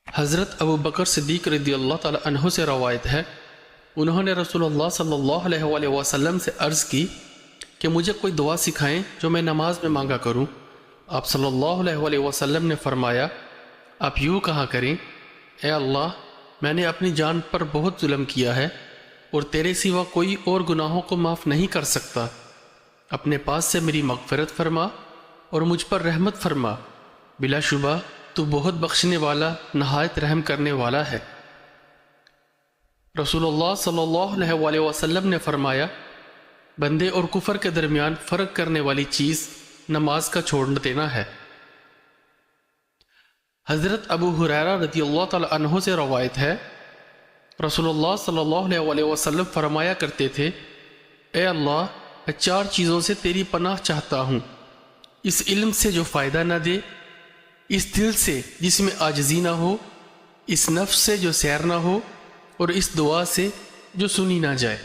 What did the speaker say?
حضرت ابو بکر صدیق رضی اللہ تعالی عنہ سے روایت ہے، انہوں نے رسول اللہ صلی اللہ علیہ وآلہ وسلم سے عرض کی کہ مجھے کوئی دعا سکھائیں جو میں نماز میں مانگا کروں۔ آپ صلی اللہ علیہ وآلہ وسلم نے فرمایا، آپ یوں کہا کریں، اے اللہ، میں نے اپنی جان پر بہت ظلم کیا ہے اور تیرے سوا کوئی اور گناہوں کو معاف نہیں کر سکتا، اپنے پاس سے میری مغفرت فرما اور مجھ پر رحمت فرما، بلا شبہ تو بہت بخشنے والا نہایت رحم کرنے والا ہے۔ رسول اللہ صلی اللہ علیہ وآلہ وسلم نے فرمایا، بندے اور کفر کے درمیان فرق کرنے والی چیز نماز کا چھوڑ دینا ہے۔ حضرت ابو ہریرہ رضی اللہ تعالی عنہ سے روایت ہے، رسول اللہ صلی اللہ علیہ وآلہ وسلم فرمایا کرتے تھے، اے اللہ، میں 4 چیزوں سے تیری پناہ چاہتا ہوں، اس علم سے جو فائدہ نہ دے، اس دل سے جس میں عاجزی نہ ہو، اس نفس سے جو سیر نہ ہو، اور اس دعا سے جو سنی نہ جائے۔